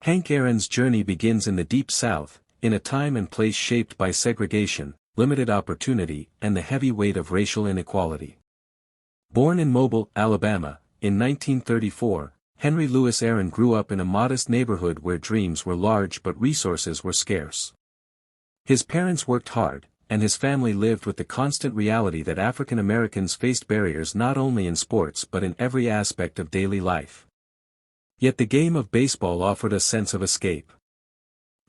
Hank Aaron's journey begins in the Deep South, in a time and place shaped by segregation, limited opportunity, and the heavy weight of racial inequality. Born in Mobile, Alabama, in 1934, Henry Louis Aaron grew up in a modest neighborhood where dreams were large but resources were scarce. His parents worked hard, and his family lived with the constant reality that African Americans faced barriers not only in sports but in every aspect of daily life. Yet the game of baseball offered a sense of escape.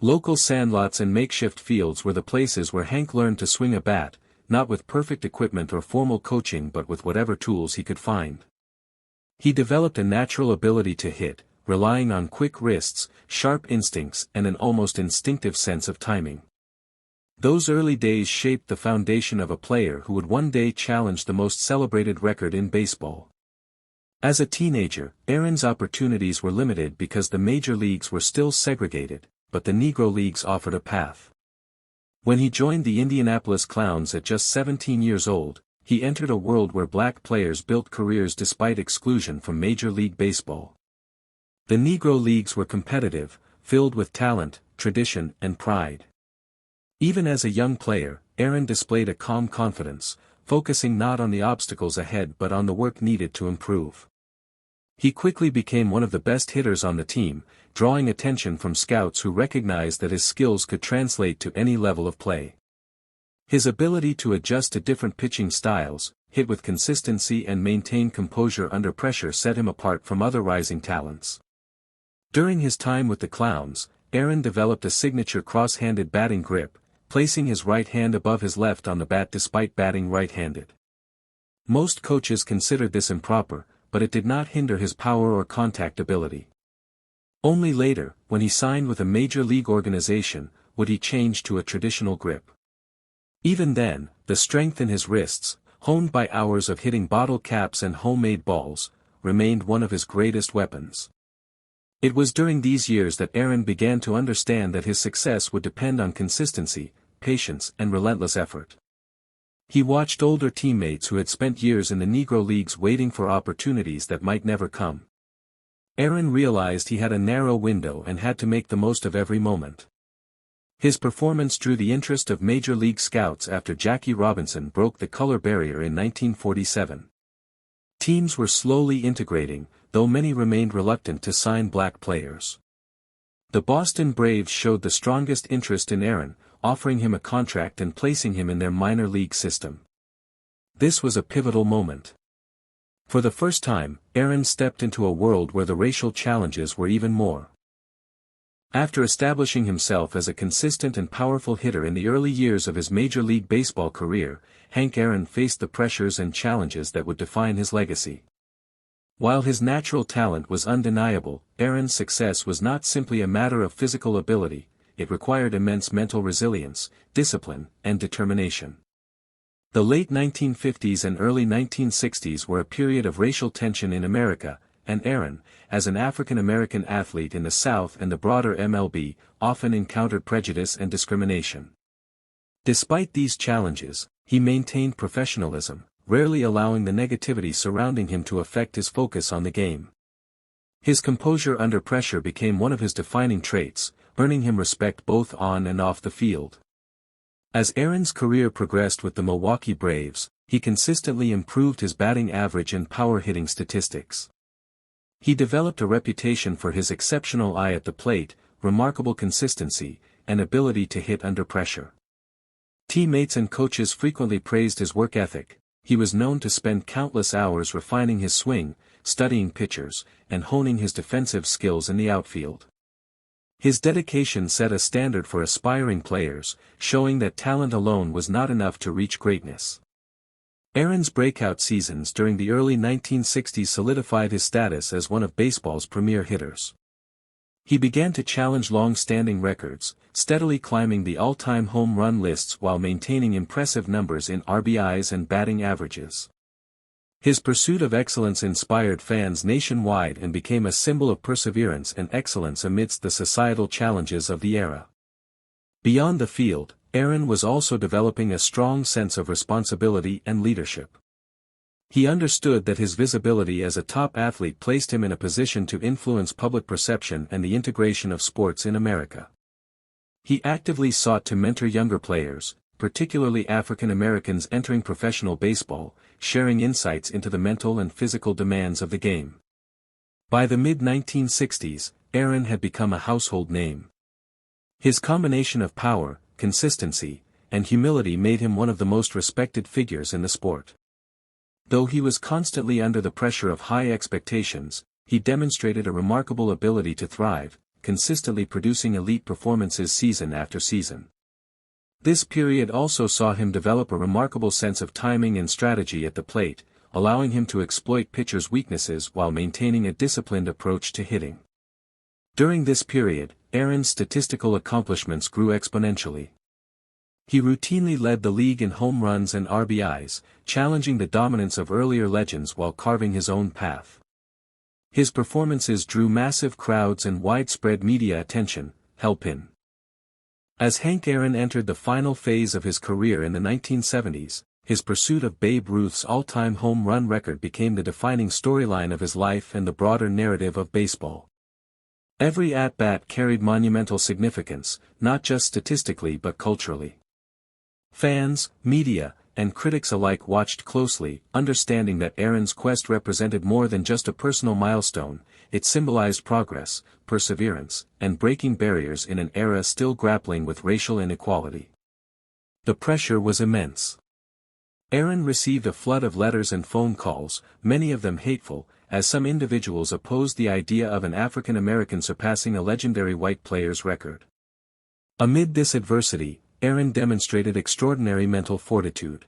Local sandlots and makeshift fields were the places where Hank learned to swing a bat, not with perfect equipment or formal coaching but with whatever tools he could find. He developed a natural ability to hit, relying on quick wrists, sharp instincts and an almost instinctive sense of timing. Those early days shaped the foundation of a player who would one day challenge the most celebrated record in baseball. As a teenager, Aaron's opportunities were limited because the major leagues were still segregated, but the Negro Leagues offered a path. When he joined the Indianapolis Clowns at just 17 years old, he entered a world where black players built careers despite exclusion from Major League Baseball. The Negro Leagues were competitive, filled with talent, tradition, and pride. Even as a young player, Aaron displayed a calm confidence, focusing not on the obstacles ahead but on the work needed to improve. He quickly became one of the best hitters on the team, drawing attention from scouts who recognized that his skills could translate to any level of play. His ability to adjust to different pitching styles, hit with consistency and maintain composure under pressure set him apart from other rising talents. During his time with the Clowns, Aaron developed a signature cross-handed batting grip, placing his right hand above his left on the bat despite batting right-handed. Most coaches considered this improper, but it did not hinder his power or contact ability. Only later, when he signed with a major league organization, would he change to a traditional grip. Even then, the strength in his wrists, honed by hours of hitting bottle caps and homemade balls, remained one of his greatest weapons. It was during these years that Aaron began to understand that his success would depend on consistency, patience and relentless effort. He watched older teammates who had spent years in the Negro Leagues waiting for opportunities that might never come. Aaron realized he had a narrow window and had to make the most of every moment. His performance drew the interest of Major League scouts after Jackie Robinson broke the color barrier in 1947. Teams were slowly integrating, though many remained reluctant to sign black players. The Boston Braves showed the strongest interest in Aaron, offering him a contract and placing him in their minor league system. This was a pivotal moment. For the first time, Aaron stepped into a world where the racial challenges were even more. After establishing himself as a consistent and powerful hitter in the early years of his Major League Baseball career, Hank Aaron faced the pressures and challenges that would define his legacy. While his natural talent was undeniable, Aaron's success was not simply a matter of physical ability, it required immense mental resilience, discipline, and determination. The late 1950s and early 1960s were a period of racial tension in America, and Aaron, as an African American athlete in the South and the broader MLB, often encountered prejudice and discrimination. Despite these challenges, he maintained professionalism, rarely allowing the negativity surrounding him to affect his focus on the game. His composure under pressure became one of his defining traits, earning him respect both on and off the field. As Aaron's career progressed with the Milwaukee Braves, he consistently improved his batting average and power hitting statistics. He developed a reputation for his exceptional eye at the plate, remarkable consistency, and ability to hit under pressure. Teammates and coaches frequently praised his work ethic. He was known to spend countless hours refining his swing, studying pitchers, and honing his defensive skills in the outfield. His dedication set a standard for aspiring players, showing that talent alone was not enough to reach greatness. Aaron's breakout seasons during the early 1960s solidified his status as one of baseball's premier hitters. He began to challenge long-standing records, steadily climbing the all-time home run lists while maintaining impressive numbers in RBIs and batting averages. His pursuit of excellence inspired fans nationwide and became a symbol of perseverance and excellence amidst the societal challenges of the era. Beyond the field, Aaron was also developing a strong sense of responsibility and leadership. He understood that his visibility as a top athlete placed him in a position to influence public perception and the integration of sports in America. He actively sought to mentor younger players, particularly African Americans entering professional baseball, sharing insights into the mental and physical demands of the game. By the mid-1960s, Aaron had become a household name. His combination of power, consistency, and humility made him one of the most respected figures in the sport. Though he was constantly under the pressure of high expectations, he demonstrated a remarkable ability to thrive, consistently producing elite performances season after season. This period also saw him develop a remarkable sense of timing and strategy at the plate, allowing him to exploit pitchers' weaknesses while maintaining a disciplined approach to hitting. During this period, Aaron's statistical accomplishments grew exponentially. He routinely led the league in home runs and RBIs, challenging the dominance of earlier legends while carving his own path. His performances drew massive crowds and widespread media attention, helping. As Hank Aaron entered the final phase of his career in the 1970s, his pursuit of Babe Ruth's all-time home run record became the defining storyline of his life and the broader narrative of baseball. Every at-bat carried monumental significance, not just statistically but culturally. Fans, media, and critics alike watched closely, understanding that Aaron's quest represented more than just a personal milestone. It symbolized progress, perseverance, and breaking barriers in an era still grappling with racial inequality. The pressure was immense. Aaron received a flood of letters and phone calls, many of them hateful, as some individuals opposed the idea of an African American surpassing a legendary white player's record. Amid this adversity, Aaron demonstrated extraordinary mental fortitude.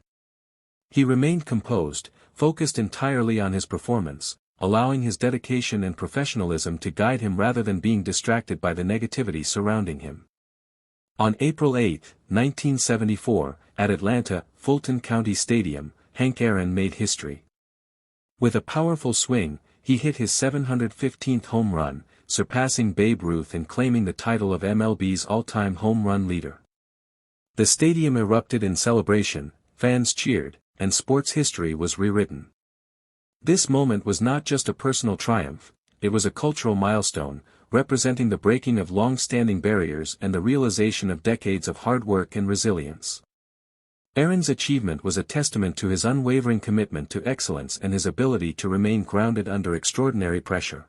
He remained composed, focused entirely on his performance, allowing his dedication and professionalism to guide him rather than being distracted by the negativity surrounding him. On April 8, 1974, at Atlanta, Fulton County Stadium, Hank Aaron made history. With a powerful swing, he hit his 715th home run, surpassing Babe Ruth and claiming the title of MLB's all-time home run leader. The stadium erupted in celebration, fans cheered, and sports history was rewritten. This moment was not just a personal triumph, it was a cultural milestone, representing the breaking of long-standing barriers and the realization of decades of hard work and resilience. Aaron's achievement was a testament to his unwavering commitment to excellence and his ability to remain grounded under extraordinary pressure.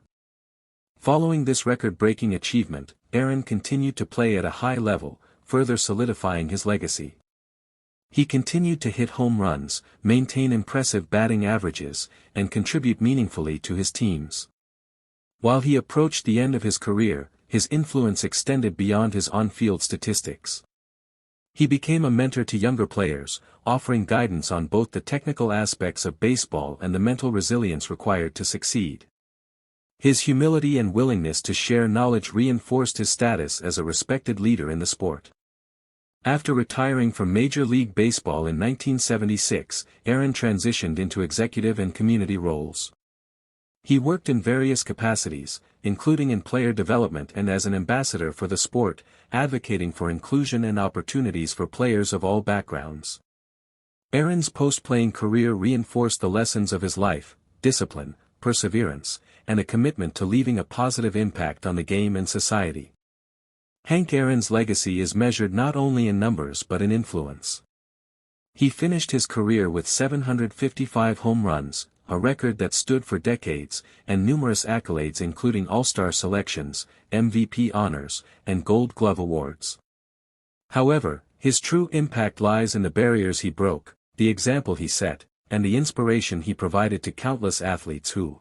Following this record-breaking achievement, Aaron continued to play at a high level, further solidifying his legacy. He continued to hit home runs, maintain impressive batting averages, and contribute meaningfully to his teams. While he approached the end of his career, his influence extended beyond his on-field statistics. He became a mentor to younger players, offering guidance on both the technical aspects of baseball and the mental resilience required to succeed. His humility and willingness to share knowledge reinforced his status as a respected leader in the sport. After retiring from Major League Baseball in 1976, Aaron transitioned into executive and community roles. He worked in various capacities, including in player development and as an ambassador for the sport, advocating for inclusion and opportunities for players of all backgrounds. Aaron's post-playing career reinforced the lessons of his life, discipline, perseverance, and a commitment to leaving a positive impact on the game and society. Hank Aaron's legacy is measured not only in numbers but in influence. He finished his career with 755 home runs, a record that stood for decades, and numerous accolades including All-Star selections, MVP honors, and Gold Glove awards. However, his true impact lies in the barriers he broke, the example he set, and the inspiration he provided to countless athletes who,